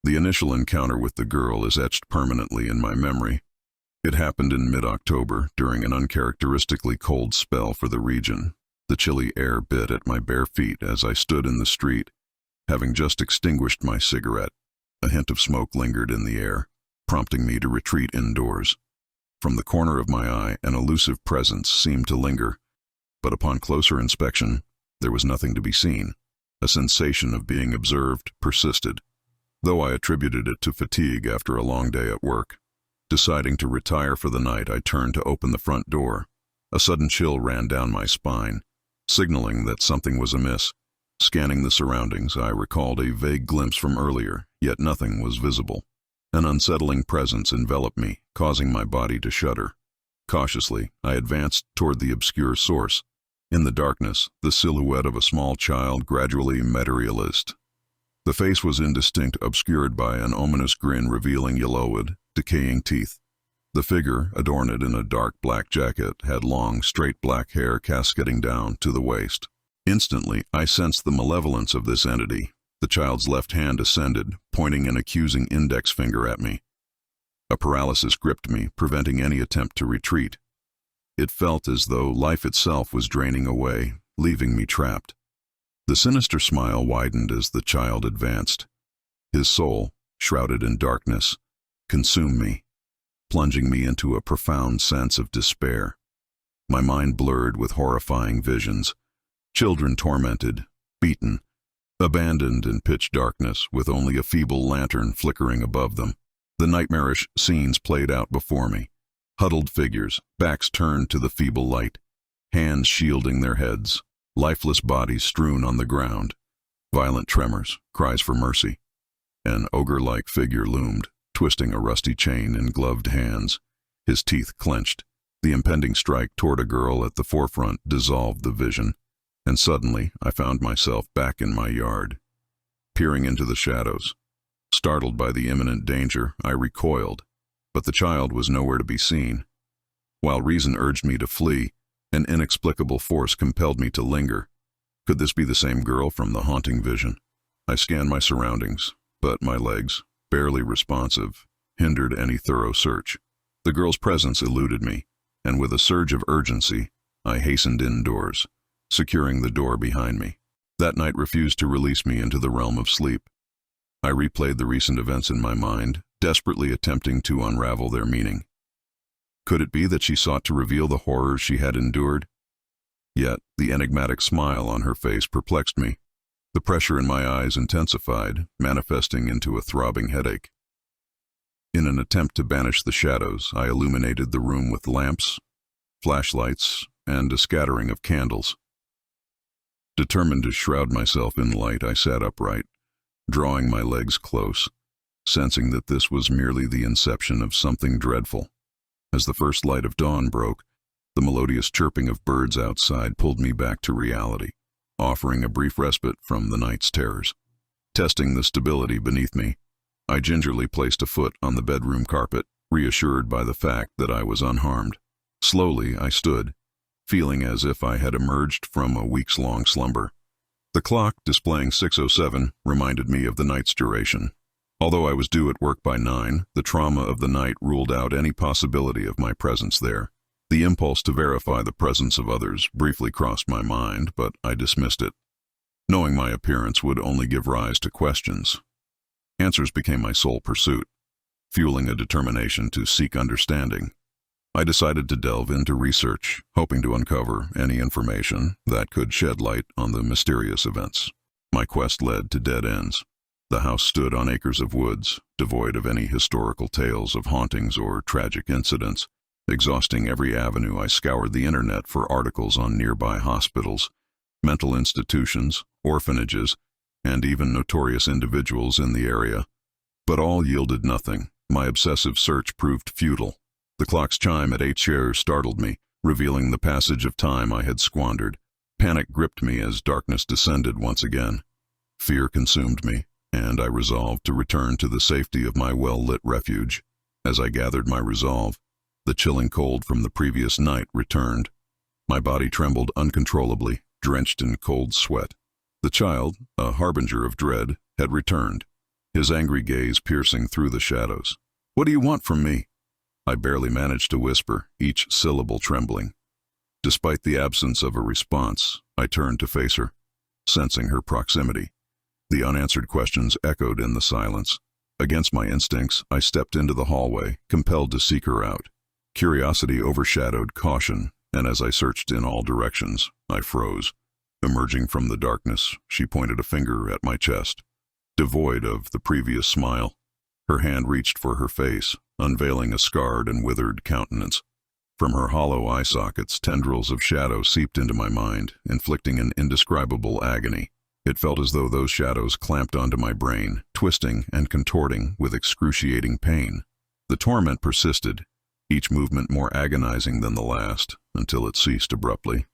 The initial encounter with the girl is etched permanently in my memory. It happened in mid-October during an uncharacteristically cold spell for the region. The chilly air bit at my bare feet as I stood in the street, having just extinguished my cigarette. A hint of smoke lingered in the air, prompting me to retreat indoors. From the corner of my eye, an elusive presence seemed to linger, but upon closer inspection, there was nothing to be seen. A sensation of being observed persisted, though I attributed it to fatigue after a long day at work. Deciding to retire for the night, I turned to open the front door. A sudden chill ran down my spine, signaling that something was amiss. Scanning the surroundings, I recalled a vague glimpse from earlier, yet nothing was visible. An unsettling presence enveloped me, causing my body to shudder. Cautiously, I advanced toward the obscure source. In the darkness, the silhouette of a small child gradually materialized. The face was indistinct, obscured by an ominous grin revealing yellowed, decaying teeth. The figure, adorned in a dark black jacket, had long, straight black hair cascading down to the waist. Instantly, I sensed the malevolence of this entity. The child's left hand ascended, pointing an accusing index finger at me. A paralysis gripped me, preventing any attempt to retreat. It felt as though life itself was draining away, leaving me trapped. The sinister smile widened as the child advanced. His soul, shrouded in darkness, consumed me, plunging me into a profound sense of despair. My mind blurred with horrifying visions. Children tormented, beaten, abandoned in pitch darkness with only a feeble lantern flickering above them. The nightmarish scenes played out before me. Huddled figures, backs turned to the feeble light, hands shielding their heads, lifeless bodies strewn on the ground, violent tremors, cries for mercy. An ogre-like figure loomed, twisting a rusty chain in gloved hands, his teeth clenched. The impending strike toward a girl at the forefront dissolved the vision, and suddenly I found myself back in my yard, peering into the shadows. Startled by the imminent danger, I recoiled, but the child was nowhere to be seen. While reason urged me to flee, an inexplicable force compelled me to linger. Could this be the same girl from the haunting vision? I scanned my surroundings, but my legs, barely responsive, hindered any thorough search. The girl's presence eluded me, and with a surge of urgency, I hastened indoors, securing the door behind me. That night refused to release me into the realm of sleep. I replayed the recent events in my mind, desperately attempting to unravel their meaning. Could it be that she sought to reveal the horrors she had endured? Yet, the enigmatic smile on her face perplexed me. The pressure in my eyes intensified, manifesting into a throbbing headache. In an attempt to banish the shadows, I illuminated the room with lamps, flashlights, and a scattering of candles. Determined to shroud myself in light, I sat upright, drawing my legs close, sensing that this was merely the inception of something dreadful. As the first light of dawn broke, the melodious chirping of birds outside pulled me back to reality, offering a brief respite from the night's terrors. Testing the stability beneath me, I gingerly placed a foot on the bedroom carpet, reassured by the fact that I was unharmed. Slowly, I stood, feeling as if I had emerged from a weeks-long slumber. The clock, displaying 6:07, reminded me of the night's duration. Although I was due at work by 9, the trauma of the night ruled out any possibility of my presence there. The impulse to verify the presence of others briefly crossed my mind, but I dismissed it, knowing my appearance would only give rise to questions. Answers became my sole pursuit, fueling a determination to seek understanding. I decided to delve into research, hoping to uncover any information that could shed light on the mysterious events. My quest led to dead ends. The house stood on acres of woods, devoid of any historical tales of hauntings or tragic incidents. Exhausting every avenue, I scoured the internet for articles on nearby hospitals, mental institutions, orphanages, and even notorious individuals in the area. But all yielded nothing. My obsessive search proved futile. The clock's chime at 8 startled me, revealing the passage of time I had squandered. Panic gripped me as darkness descended once again. Fear consumed me, and I resolved to return to the safety of my well-lit refuge. As I gathered my resolve, the chilling cold from the previous night returned. My body trembled uncontrollably, drenched in cold sweat. The child, a harbinger of dread, had returned. his angry gaze piercing through the shadows. "What do you want from me?" I barely managed to whisper, each syllable trembling. Despite the absence of a response, I turned to face her, sensing her proximity. The unanswered questions echoed in the silence. Against my instincts, I stepped into the hallway, compelled to seek her out. Curiosity overshadowed caution, and as I searched in all directions, I froze. Emerging from the darkness, she pointed a finger at my chest, devoid of the previous smile. Her hand reached for her face, unveiling a scarred and withered countenance. From her hollow eye sockets, tendrils of shadow seeped into my mind, inflicting an indescribable agony. It felt as though those shadows clamped onto my brain, twisting and contorting with excruciating pain. The torment persisted, each movement more agonizing than the last, until it ceased abruptly.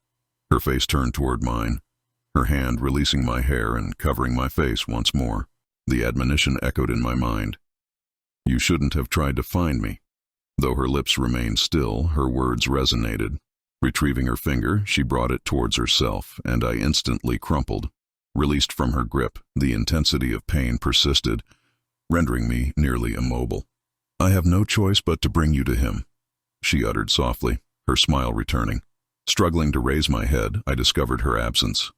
Her face turned toward mine, her hand releasing my hair and covering my face once more. The admonition echoed in my mind. "You shouldn't have tried to find me." Though her lips remained still, her words resonated. Retrieving her finger, she brought it towards herself, and I instantly crumpled. Released from her grip, the intensity of pain persisted, rendering me nearly immobile. "I have no choice but to bring you to him," she uttered softly, her smile returning. Struggling to raise my head, I discovered her absence.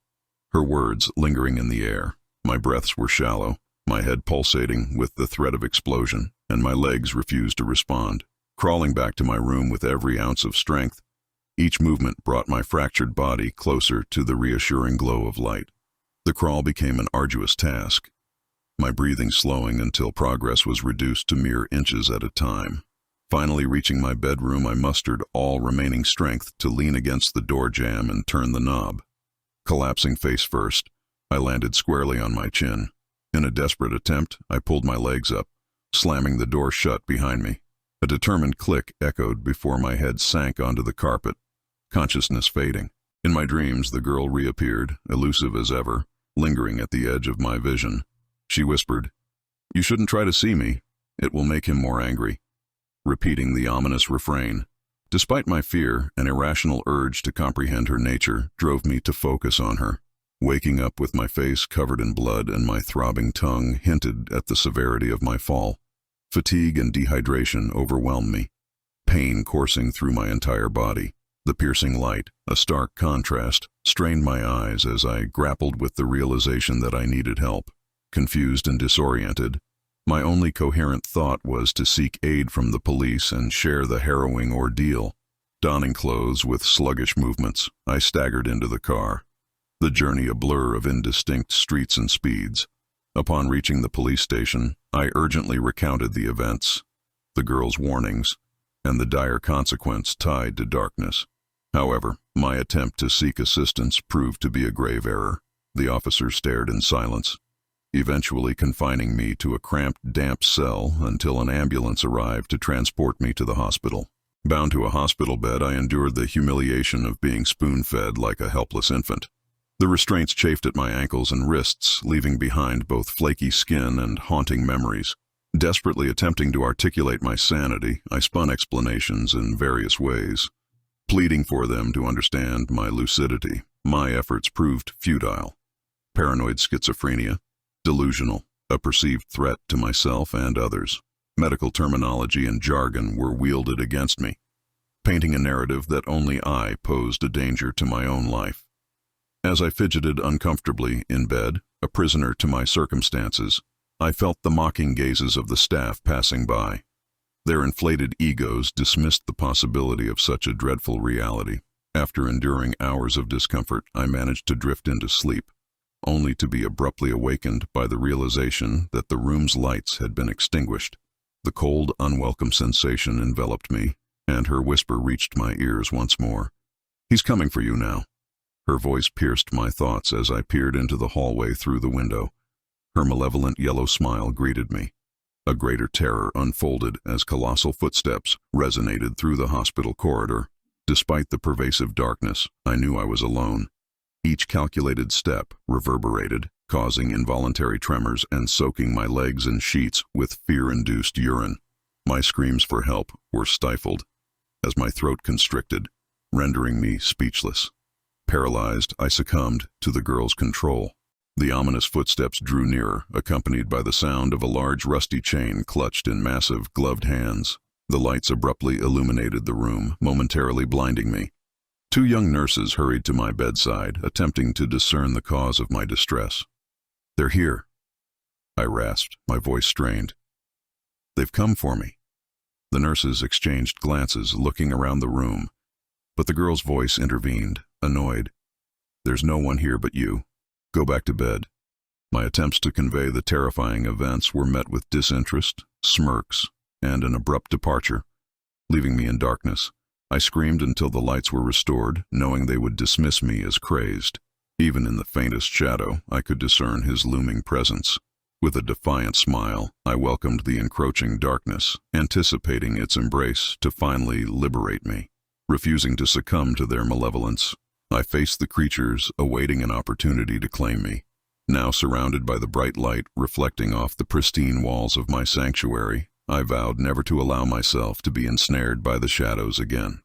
Her words lingering in the air. My breaths were shallow, my head pulsating with the threat of explosion, and my legs refused to respond. Crawling back to my room with every ounce of strength, each movement brought my fractured body closer to the reassuring glow of light. The crawl became an arduous task, my breathing slowing until progress was reduced to mere inches at a time. Finally reaching my bedroom, I mustered all remaining strength to lean against the door jamb and turn the knob. Collapsing face first, I landed squarely on my chin. In a desperate attempt, I pulled my legs up, slamming the door shut behind me. A determined click echoed before my head sank onto the carpet, consciousness fading. In my dreams, the girl reappeared, elusive as ever, lingering at the edge of my vision. She whispered, "You shouldn't try to see me. It will make him more angry," repeating the ominous refrain. Despite my fear, an irrational urge to comprehend her nature drove me to focus on her. Waking up with my face covered in blood and my throbbing tongue hinted at the severity of my fall. Fatigue and dehydration overwhelmed me, pain coursing through my entire body. The piercing light, a stark contrast, strained my eyes as I grappled with the realization that I needed help. Confused and disoriented, my only coherent thought was to seek aid from the police and share the harrowing ordeal. Donning clothes with sluggish movements, I staggered into the car, the journey a blur of indistinct streets and speeds. Upon reaching the police station, I urgently recounted the events, the girl's warnings, and the dire consequence tied to darkness. However, my attempt to seek assistance proved to be a grave error. The officer stared in silence, eventually confining me to a cramped, damp cell until an ambulance arrived to transport me to the hospital. Bound to a hospital bed, I endured the humiliation of being spoon-fed like a helpless infant. The restraints chafed at my ankles and wrists, leaving behind both flaky skin and haunting memories. Desperately attempting to articulate my sanity, I spun explanations in various ways, pleading for them to understand my lucidity. My efforts proved futile. Paranoid schizophrenia, delusional, a perceived threat to myself and others. Medical terminology and jargon were wielded against me, painting a narrative that only I posed a danger to my own life. As I fidgeted uncomfortably in bed, a prisoner to my circumstances, I felt the mocking gazes of the staff passing by. Their inflated egos dismissed the possibility of such a dreadful reality. After enduring hours of discomfort, I managed to drift into sleep, only to be abruptly awakened by the realization that the room's lights had been extinguished. The cold, unwelcome sensation enveloped me, and her whisper reached my ears once more. "He's coming for you now." Her voice pierced my thoughts as I peered into the hallway through the window. Her malevolent yellow smile greeted me. A greater terror unfolded as colossal footsteps resonated through the hospital corridor. Despite the pervasive darkness, I knew I was alone. Each calculated step reverberated, causing involuntary tremors and soaking my legs in sheets with fear-induced urine. My screams for help were stifled as my throat constricted, rendering me speechless. Paralyzed, I succumbed to the girl's control. The ominous footsteps drew nearer, accompanied by the sound of a large rusty chain clutched in massive, gloved hands. The lights abruptly illuminated the room, momentarily blinding me. 2 young nurses hurried to my bedside, attempting to discern the cause of my distress. "They're here," I rasped, my voice strained. "They've come for me." The nurses exchanged glances, looking around the room, but the girl's voice intervened, annoyed. "There's no one here but you. Go back to bed." My attempts to convey the terrifying events were met with disinterest, smirks, and an abrupt departure, leaving me in darkness. I screamed until the lights were restored, knowing they would dismiss me as crazed. Even in the faintest shadow, I could discern his looming presence. With a defiant smile, I welcomed the encroaching darkness, anticipating its embrace to finally liberate me. Refusing to succumb to their malevolence, I faced the creatures, awaiting an opportunity to claim me. Now surrounded by the bright light reflecting off the pristine walls of my sanctuary, I vowed never to allow myself to be ensnared by the shadows again.